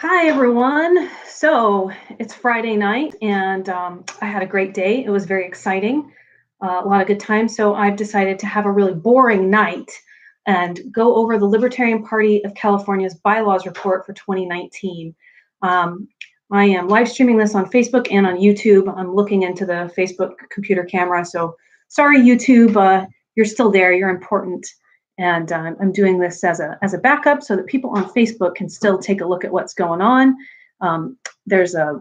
Hi, everyone. So it's Friday night, and I had a great day. It was very exciting, a lot of good times. So I've decided to have a really boring night and go over the Libertarian Party of California's bylaws report for 2019. Um, I am live streaming this on Facebook and on YouTube. I'm looking into the Facebook computer camera. So sorry, YouTube, you're still there. You're important. And I'm doing this as a backup so that people on Facebook can still take a look at what's going on. Um, there's a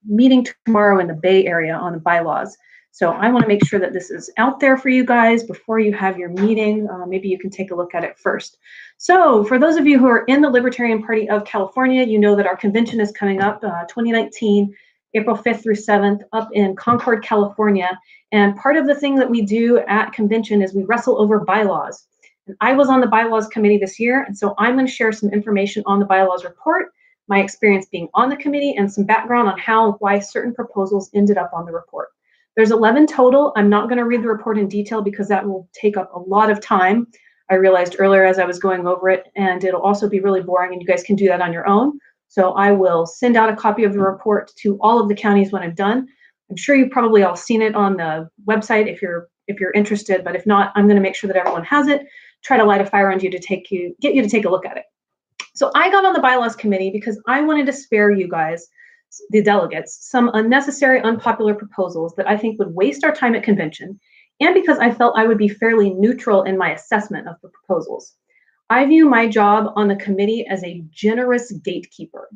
meeting tomorrow in the Bay Area on the bylaws, so I want to make sure that this is out there for you guys before you have your meeting. Maybe you can take a look at it first. So for those of you who are in the Libertarian Party of California, you know that our convention is coming up 2019, April 5th through 7th, up in Concord, California. And part of the thing that we do at convention is we wrestle over bylaws. And I was on the bylaws committee this year, and so I'm going to share some information on the bylaws report, my experience being on the committee, and some background on why certain proposals ended up on the report. There's 11 total. I'm not going to read the report in detail because that will take up a lot of time. I realized earlier as I was going over it, and it'll also be really boring, and you guys can do that on your own. So I will send out a copy of the report to all of the counties when I'm done. I'm sure you've probably all seen it on the website if you're interested, but if not, I'm going to make sure that everyone has it. Try to light a fire under you to get you to take a look at it. So I got on the bylaws committee because I wanted to spare you guys, the delegates, some unnecessary, unpopular proposals that I think would waste our time at convention, and because I felt I would be fairly neutral in my assessment of the proposals. I view my job on the committee as a generous gatekeeper.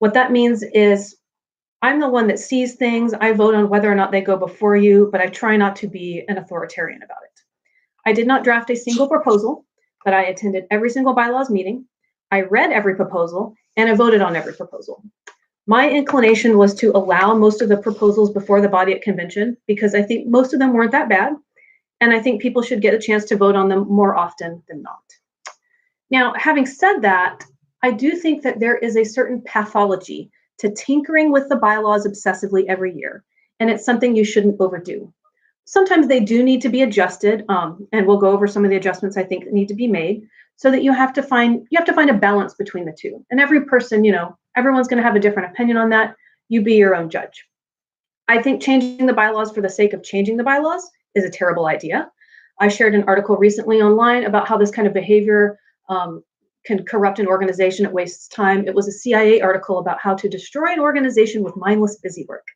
What that means is I'm the one that sees things. I vote on whether or not they go before you, but I try not to be an authoritarian about it. I did not draft a single proposal, but I attended every single bylaws meeting. I read every proposal, and I voted on every proposal. My inclination was to allow most of the proposals before the body at convention because I think most of them weren't that bad, and I think people should get a chance to vote on them more often than not. Now, having said that, I do think that there is a certain pathology to tinkering with the bylaws obsessively every year, and it's something you shouldn't overdo. Sometimes they do need to be adjusted, and we'll go over some of the adjustments I think that need to be made, so that you have to find a balance between the two. And every person, everyone's going to have a different opinion on that. You be your own judge. I think changing the bylaws for the sake of changing the bylaws is a terrible idea. I shared an article recently online about how this kind of behavior can corrupt an organization. It wastes time. It was a CIA article about how to destroy an organization with mindless busy work.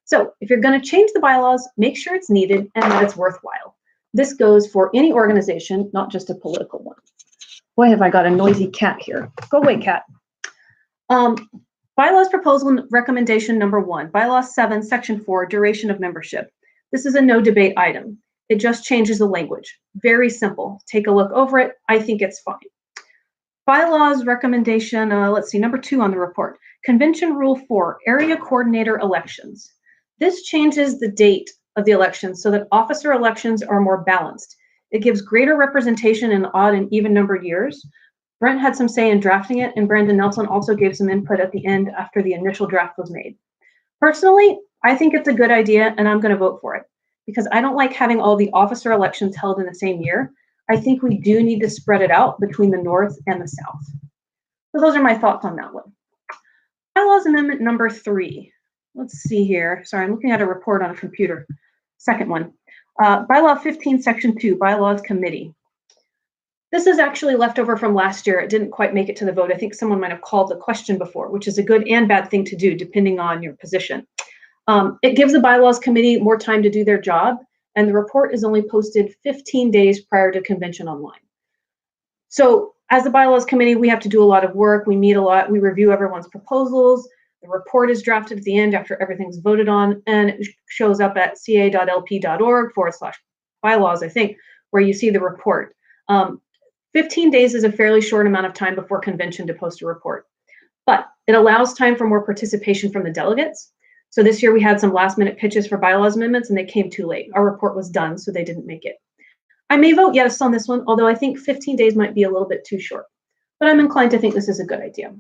So if you're going to change the bylaws, make sure it's needed and that it's worthwhile. This goes for any organization, not just a political one. Boy, have I got a noisy cat here. Go away, cat. Bylaws proposal recommendation number 1, bylaws 7, section 4, duration of membership. This is a no debate item. It just changes the language. Very simple. Take a look over it. I think it's fine. Bylaws recommendation, let's see, number 2 on the report. Convention Rule 4, area coordinator elections. This changes the date of the elections so that officer elections are more balanced. It gives greater representation in odd and even numbered years. Brent had some say in drafting it, and Brandon Nelson also gave some input at the end after the initial draft was made. Personally, I think it's a good idea, and I'm going to vote for it because I don't like having all the officer elections held in the same year. I think we do need to spread it out between the North and the South. So those are my thoughts on that one. Bylaws amendment number 3. Let's see here. Sorry, I'm looking at a report on a computer. Second one. Bylaw 15, section 2, bylaws committee. This is actually left over from last year. It didn't quite make it to the vote. I think someone might have called the question before, which is a good and bad thing to do depending on your position. It gives the bylaws committee more time to do their job, and the report is only posted 15 days prior to convention online. So as the bylaws committee, we have to do a lot of work. We meet a lot. We review everyone's proposals. The report is drafted at the end after everything's voted on, and it shows up at ca.lp.org/bylaws, I think, where you see the report. 15 days is a fairly short amount of time before convention to post a report, but it allows time for more participation from the delegates. So this year we had some last minute pitches for bylaws amendments and they came too late. Our report was done, so they didn't make it. I may vote yes on this one, although I think 15 days might be a little bit too short, but I'm inclined to think this is a good idea.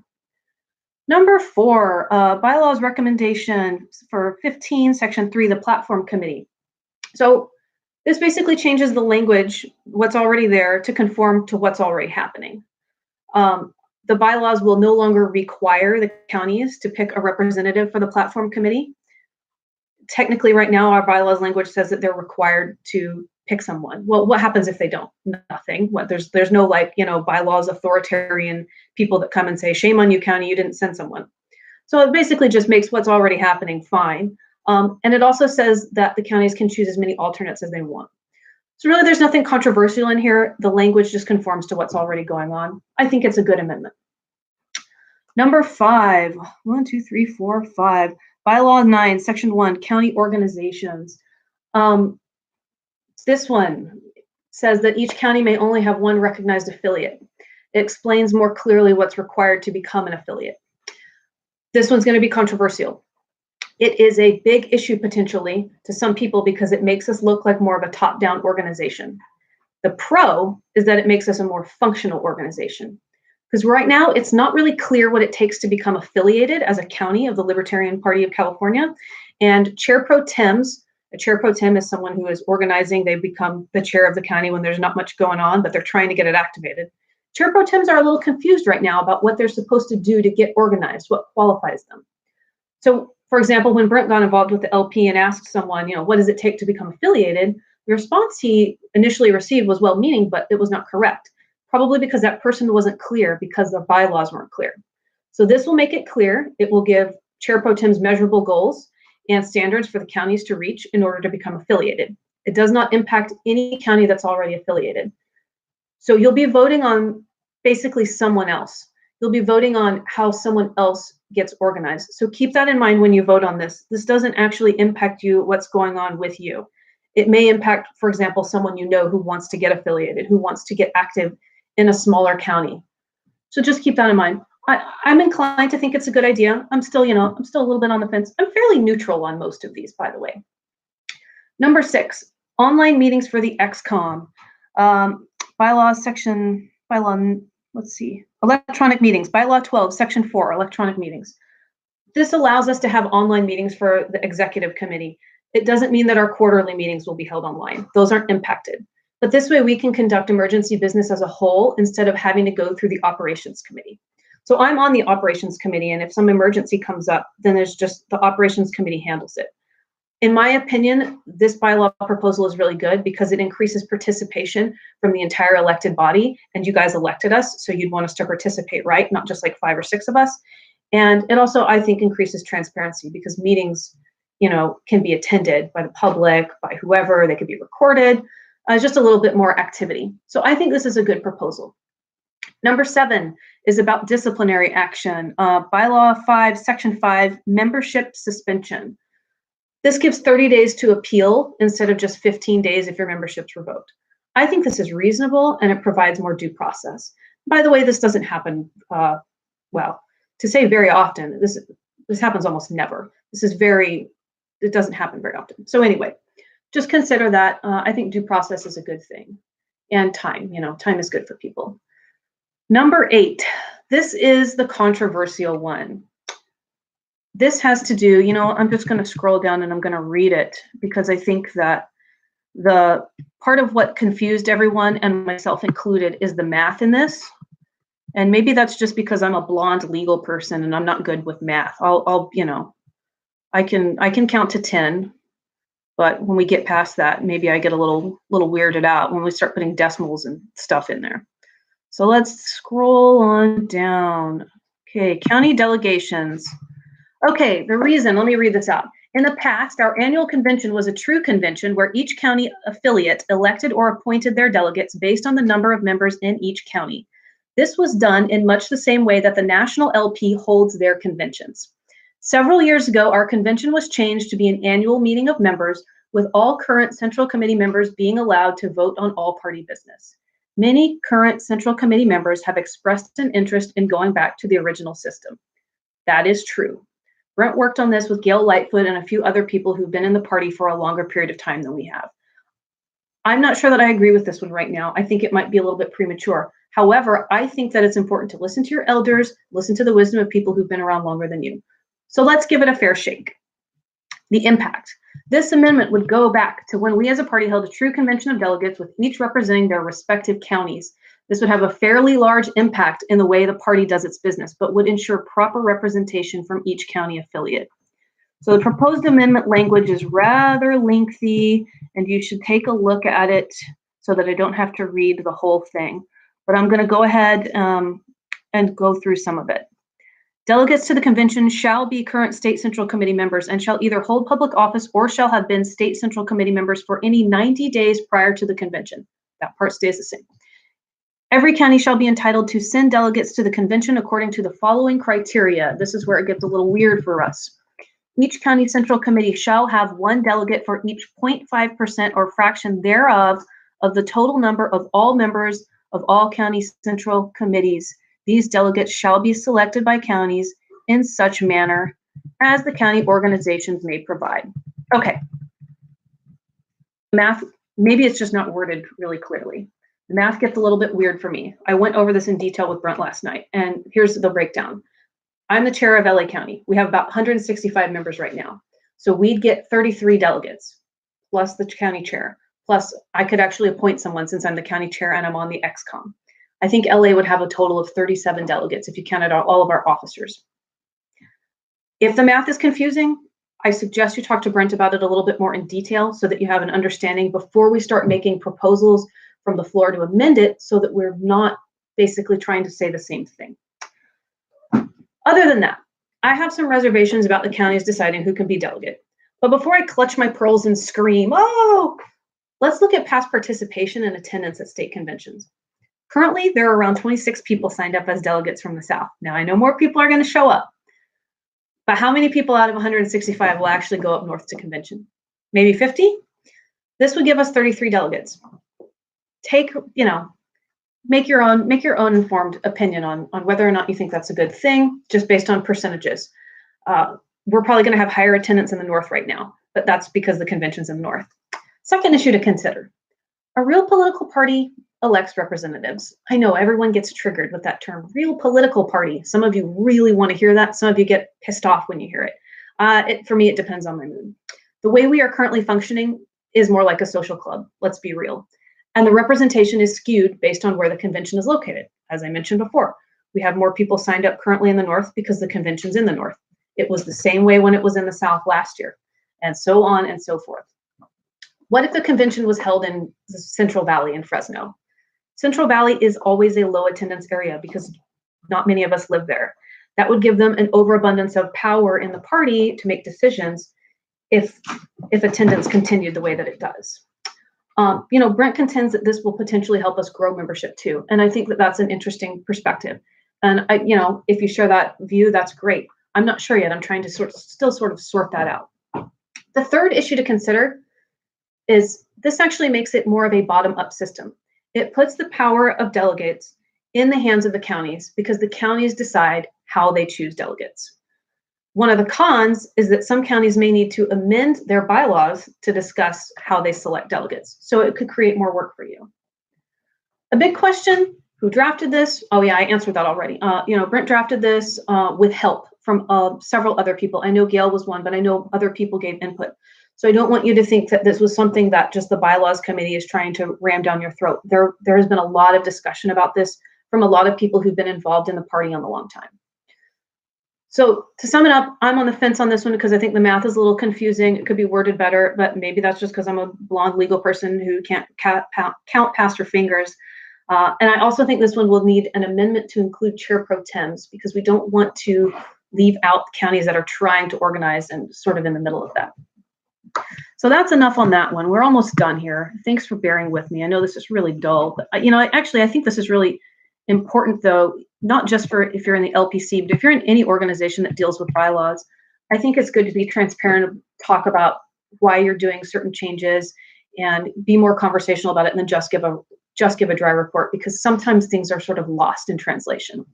Number 4, bylaws recommendation for 15, section 3, the platform committee. So this basically changes the language, what's already there, to conform to what's already happening. The bylaws will no longer require the counties to pick a representative for the platform committee. Technically, right now, our bylaws language says that they're required to pick someone. Well, what happens if they don't? Nothing. There's no bylaws authoritarian people that come and say, shame on you, county, you didn't send someone. So it basically just makes what's already happening fine. And it also says that the counties can choose as many alternates as they want. So really, there's nothing controversial in here. The language just conforms to what's already going on. I think it's a good amendment. Number 5, 1, 2, 3, 4, 5. Bylaw 9, Section 1, county organizations. This one says that each county may only have one recognized affiliate. It explains more clearly what's required to become an affiliate. This one's going to be controversial. It is a big issue potentially to some people because it makes us look like more of a top-down organization. The pro is that it makes us a more functional organization. Because right now, it's not really clear what it takes to become affiliated as a county of the Libertarian Party of California. And chair pro tems, a chair pro tem is someone who is organizing. They become the chair of the county when there's not much going on, but they're trying to get it activated. Chair pro tems are a little confused right now about what they're supposed to do to get organized, what qualifies them. So, for example, when Brent got involved with the LP and asked someone, what does it take to become affiliated? The response he initially received was well-meaning, but it was not correct. Probably because that person wasn't clear because the bylaws weren't clear. So this will make it clear. It will give chair pro tems measurable goals and standards for the counties to reach in order to become affiliated. It does not impact any county that's already affiliated. So you'll be voting on basically someone else. You'll be voting on how someone else gets organized. So keep that in mind when you vote on this. This doesn't actually impact you, what's going on with you. It may impact, for example, someone who wants to get affiliated, who wants to get active in a smaller county. So just keep that in mind. I'm inclined to think it's a good idea. I'm still a little bit on the fence. I'm fairly neutral on most of these, by the way. Number 6, online meetings for the XCOM. Electronic meetings. Bylaw 12, Section 4, electronic meetings. This allows us to have online meetings for the executive committee. It doesn't mean that our quarterly meetings will be held online. Those aren't impacted. But this way we can conduct emergency business as a whole instead of having to go through the operations committee. So I'm on the operations committee, and if some emergency comes up, then there's just the operations committee handles it. In my opinion, this bylaw proposal is really good because it increases participation from the entire elected body, and you guys elected us, so you'd want us to participate, right? Not just like 5 or 6 of us. And it also, I think, increases transparency because meetings, can be attended by the public, by whoever, they could be recorded. Just a little bit more activity. So I think this is a good proposal. Number 7 is about disciplinary action. Bylaw 5, Section 5, membership suspension. This gives 30 days to appeal instead of just 15 days if your membership's revoked. I think this is reasonable and it provides more due process. By the way, this doesn't happen, to say very often, this happens almost never. It doesn't happen very often. So anyway, just consider that. I think due process is a good thing. And time, time is good for people. Number 8, this is the controversial one. This has to do, I'm just going to scroll down and I'm going to read it because I think that the part of what confused everyone, and myself included, is the math in this. And maybe that's just because I'm a blonde legal person and I'm not good with math. I can count to 10. But when we get past that, maybe I get a little weirded out when we start putting decimals and stuff in there. So let's scroll on down. Okay, county delegations. Okay, let me read this out. In the past, our annual convention was a true convention where each county affiliate elected or appointed their delegates based on the number of members in each county. This was done in much the same way that the national LP holds their conventions. Several years ago, our convention was changed to be an annual meeting of members, with all current Central Committee members being allowed to vote on all party business. Many current Central Committee members have expressed an interest in going back to the original system. That is true. Brent worked on this with Gail Lightfoot and a few other people who've been in the party for a longer period of time than we have. I'm not sure that I agree with this one right now. I think it might be a little bit premature. However, I think that it's important to listen to your elders, listen to the wisdom of people who've been around longer than you. So let's give it a fair shake. The impact. This amendment would go back to when we as a party held a true convention of delegates with each representing their respective counties. This would have a fairly large impact in the way the party does its business, but would ensure proper representation from each county affiliate. So the proposed amendment language is rather lengthy, and you should take a look at it so that I don't have to read the whole thing. But I'm going to go ahead and go through some of it. Delegates to the convention shall be current state central committee members and shall either hold public office or shall have been state central committee members for any 90 days prior to the convention. That part stays the same. Every county shall be entitled to send delegates to the convention according to the following criteria. This is where it gets a little weird for us. Each county central committee shall have one delegate for each 0.5% or fraction thereof of the total number of all members of all county central committees. These delegates shall be selected by counties in such manner as the county organizations may provide. Okay. Math, maybe it's just not worded really clearly. The math gets a little bit weird for me. I went over this in detail with Brent last night, and here's the breakdown. I'm the chair of LA County. We have about 165 members right now. So we'd get 33 delegates, plus the county chair. Plus, I could actually appoint someone since I'm the county chair and I'm on the XCOM. I think LA would have a total of 37 delegates if you counted all of our officers. If the math is confusing, I suggest you talk to Brent about it a little bit more in detail so that you have an understanding before we start making proposals from the floor to amend it so that we're not basically trying to say the same thing. Other than that, I have some reservations about the counties deciding who can be delegate. But before I clutch my pearls and scream, oh, let's look at past participation and attendance at state conventions. Currently, there are around 26 people signed up as delegates from the South. Now, I know more people are going to show up, but how many people out of 165 will actually go up north to convention? Maybe 50? This would give us 33 delegates. Make your own informed opinion on whether or not you think that's a good thing, just based on percentages. We're probably going to have higher attendance in the north right now, but that's because the convention's in the north. Second issue to consider. A real political party elects representatives. I know everyone gets triggered with that term, real political party. Some of you really want to hear that. Some of you get pissed off when you hear it. For me, it depends on my mood. The way we are currently functioning is more like a social club. Let's be real. And the representation is skewed based on where the convention is located. As I mentioned before, we have more people signed up currently in the north because the convention's in the north. It was the same way when it was in the south last year, and so on and so forth. What if the convention was held in the Central Valley in Fresno? Central Valley is always a low attendance area because not many of us live there. That would give them an overabundance of power in the party to make decisions if attendance continued the way that it does. Brent contends that this will potentially help us grow membership too. And I think that that's an interesting perspective. And if you share that view, that's great. I'm not sure yet. I'm trying to still sort that out. The third issue to consider is this actually makes it more of a bottom-up system. It puts the power of delegates in the hands of the counties because the counties decide how they choose delegates. One of the cons is that some counties may need to amend their bylaws to discuss how they select delegates. So it could create more work for you. A big question, who drafted this? Oh yeah, I answered that already. Brent drafted this with help from several other people. I know Gail was one, but I know other people gave input. So I don't want you to think that this was something that just the bylaws committee is trying to ram down your throat. There has been a lot of discussion about this from a lot of people who've been involved in the party on a long time. So to sum it up, I'm on the fence on this one because I think the math is a little confusing. It could be worded better, but maybe that's just because I'm a blonde legal person who can't count past her fingers. And I also think this one will need an amendment to include chair pro tems because we don't want to leave out counties that are trying to organize and sort of in the middle of that. So that's enough on that one. We're almost done here. Thanks for bearing with me. I know this is really dull, but I think this is really important though, not just for if you're in the LPC, but if you're in any organization that deals with bylaws, I think it's good to be transparent and talk about why you're doing certain changes and be more conversational about it than just give a dry report because sometimes things are sort of lost in translation.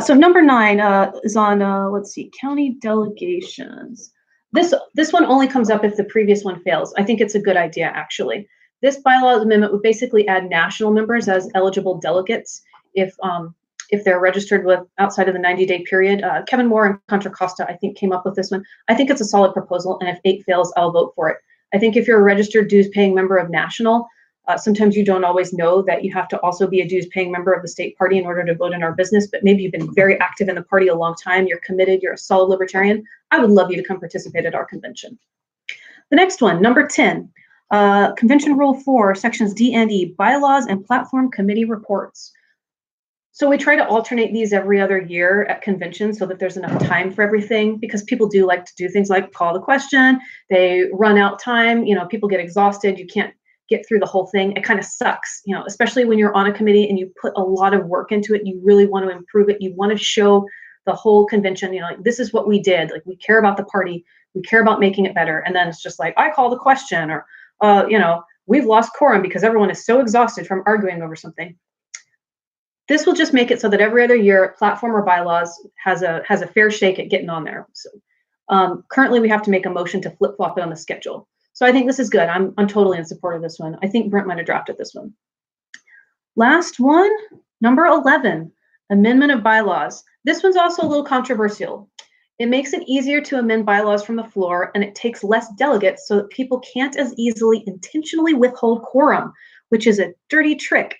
So number 9 is on, let's see, county delegations. This one only comes up if the previous one fails. I think it's a good idea, actually. This bylaw amendment would basically add national members as eligible delegates if they're registered with outside of the 90-day period. Kevin Moore and Contra Costa, I think, came up with this one. I think it's a solid proposal, and if 8 fails, I'll vote for it. I think if you're a registered dues-paying member of national, Sometimes you don't always know that you have to also be a dues paying member of the state party in order to vote in our business, but maybe you've been very active in the party a long time, you're committed, you're a solid libertarian. I would love you to come participate at our convention. The next one, number 10, Convention Rule 4, Sections D and E, Bylaws and Platform Committee Reports. So we try to alternate these every other year at convention so that there's enough time for everything, because people do like to do things like call the question, they run out time, people get exhausted, you can't get through the whole thing. It kind of sucks, especially when you're on a committee and you put a lot of work into it, you really want to improve it, you want to show the whole convention, like, this is what we did, like, we care about the party, we care about making it better. And then it's just like, I call the question, or we've lost quorum because everyone is so exhausted from arguing over something. This will just make it so that every other year, platform or bylaws has a fair shake at getting on there. So currently, we have to make a motion to flip-flop it on the schedule. So I think this is good. I'm totally in support of this one. I think Brent might have drafted this one. Last one, number 11, amendment of bylaws. This one's also a little controversial. It makes it easier to amend bylaws from the floor, and it takes less delegates so that people can't as easily intentionally withhold quorum, which is a dirty trick.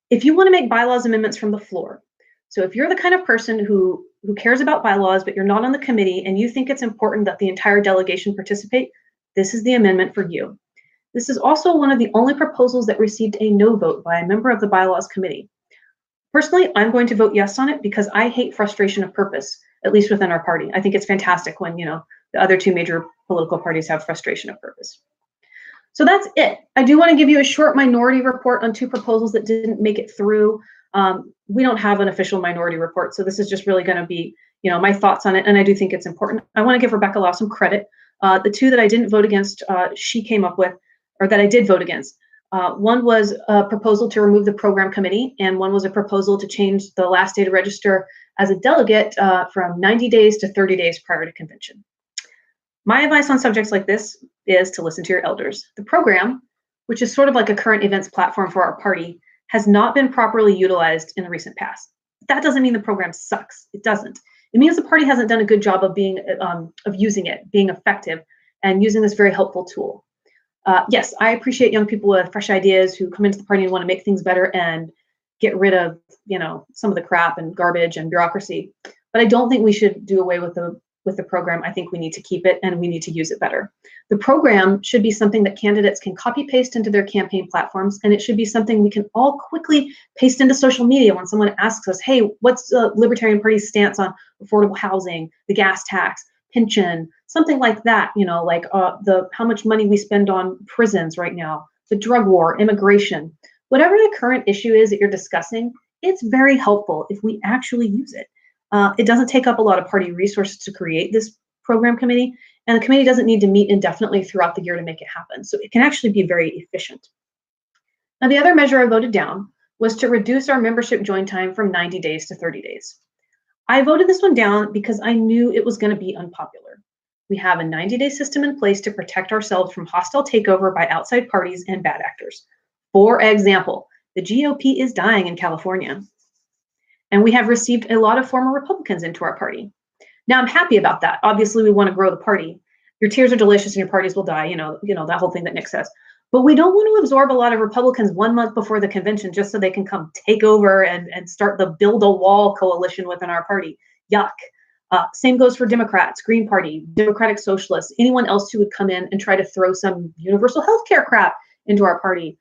If you want to make bylaws amendments from the floor, so if you're the kind of person who cares about bylaws, but you're not on the committee and you think it's important that the entire delegation participate, this is the amendment for you. This is also one of the only proposals that received a no vote by a member of the bylaws committee. Personally, I'm going to vote yes on it because I hate frustration of purpose, at least within our party. I think it's fantastic when, the other two major political parties have frustration of purpose. So that's it. I do want to give you a short minority report on two proposals that didn't make it through. We don't have an official minority report, so this is just really going to be, my thoughts on it, and I do think it's important. I want to give Rebecca Law some credit. The two that I didn't vote against, she came up with, or that I did vote against. One was a proposal to remove the program committee, and one was a proposal to change the last day to register as a delegate from 90 days to 30 days prior to convention. My advice on subjects like this is to listen to your elders. The program, which is sort of like a current events platform for our party, has not been properly utilized in the recent past. That doesn't mean the program sucks. It doesn't. It means the party hasn't done a good job of using it, being effective, and using this very helpful tool. Yes, I appreciate young people with fresh ideas who come into the party and want to make things better and get rid of, some of the crap and garbage and bureaucracy. But I don't think we should do away with the program. I think we need to keep it and we need to use it better. The program should be something that candidates can copy paste into their campaign platforms, and it should be something we can all quickly paste into social media when someone asks us, hey, what's the Libertarian Party's stance on affordable housing, the gas tax, pension, something like that, like how much money we spend on prisons right now, the drug war, immigration, whatever the current issue is that you're discussing, it's very helpful if we actually use it. It doesn't take up a lot of party resources to create this program committee, and the committee doesn't need to meet indefinitely throughout the year to make it happen. So it can actually be very efficient. Now, the other measure I voted down was to reduce our membership join time from 90 days to 30 days. I voted this one down because I knew it was going to be unpopular. We have a 90-day system in place to protect ourselves from hostile takeover by outside parties and bad actors. For example, the GOP is dying in California. And we have received a lot of former Republicans into our party. Now, I'm happy about that. Obviously, we want to grow the party. Your tears are delicious and your parties will die, that whole thing that Nick says. But we don't want to absorb a lot of Republicans 1 month before the convention just so they can come take over and start the Build a Wall coalition within our party. Yuck. Same goes for Democrats, Green Party, Democratic Socialists, anyone else who would come in and try to throw some universal health care crap into our party.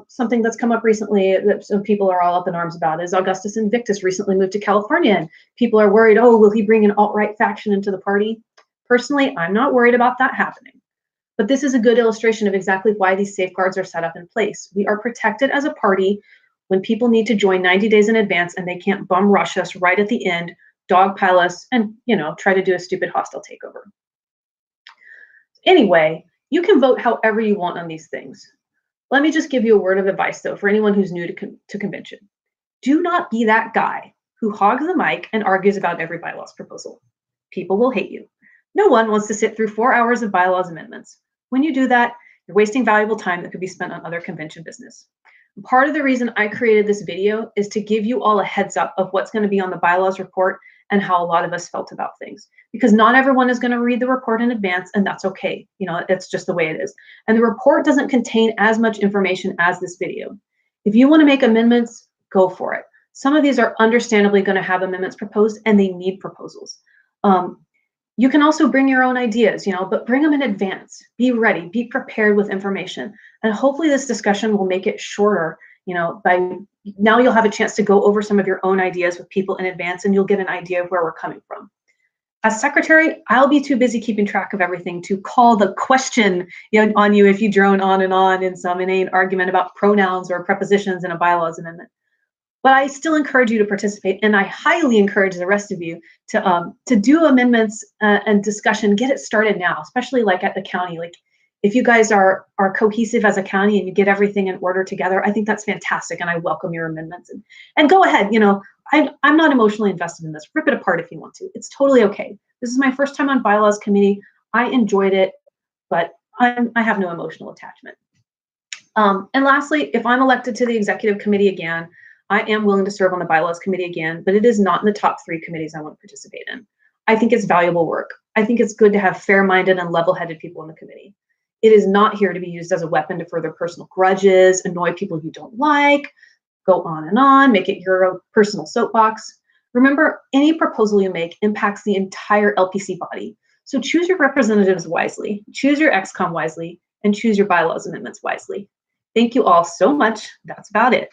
Something that's come up recently that some people are all up in arms about is Augustus Invictus recently moved to California, and people are worried, will he bring an alt-right faction into the party? Personally, I'm not worried about that happening. But this is a good illustration of exactly why these safeguards are set up in place. We are protected as a party when people need to join 90 days in advance and they can't bum rush us right at the end, dogpile us, and try to do a stupid hostile takeover. Anyway, you can vote however you want on these things. Let me just give you a word of advice, though, for anyone who's new to convention. Do not be that guy who hogs the mic and argues about every bylaws proposal. People will hate you. No one wants to sit through 4 hours of bylaws amendments. When you do that, you're wasting valuable time that could be spent on other convention business. Part of the reason I created this video is to give you all a heads up of what's going to be on the bylaws report and how a lot of us felt about things. Because not everyone is going to read the report in advance, and that's okay. You know, it's just the way it is. And the report doesn't contain as much information as this video. If you want to make amendments, go for it. Some of these are understandably going to have amendments proposed, and they need proposals. You can also bring your own ideas, but bring them in advance. Be ready, be prepared with information. And hopefully this discussion will make it shorter. By now you'll have a chance to go over some of your own ideas with people in advance, and you'll get an idea of where we're coming from. As secretary, I'll be too busy keeping track of everything to call the question on you if you drone on and on in some inane argument about pronouns or prepositions in a bylaws amendment. But I still encourage you to participate, and I highly encourage the rest of you to do amendments and discussion. Get it started now, especially like at the county. Like if you guys are cohesive as a county and you get everything in order together, I think that's fantastic, and I welcome your amendments. And go ahead. I'm not emotionally invested in this. Rip it apart if you want to. It's totally okay. This is my first time on bylaws committee. I enjoyed it, but I have no emotional attachment. And lastly, if I'm elected to the executive committee again, I am willing to serve on the bylaws committee again, but it is not in the top 3 committees I want to participate in. I think it's valuable work. I think it's good to have fair-minded and level-headed people in the committee. It is not here to be used as a weapon to further personal grudges, annoy people you don't like, go on, make it your own personal soapbox. Remember, any proposal you make impacts the entire LPC body. So choose your representatives wisely, choose your XCOM wisely, and choose your bylaws amendments wisely. Thank you all so much. That's about it.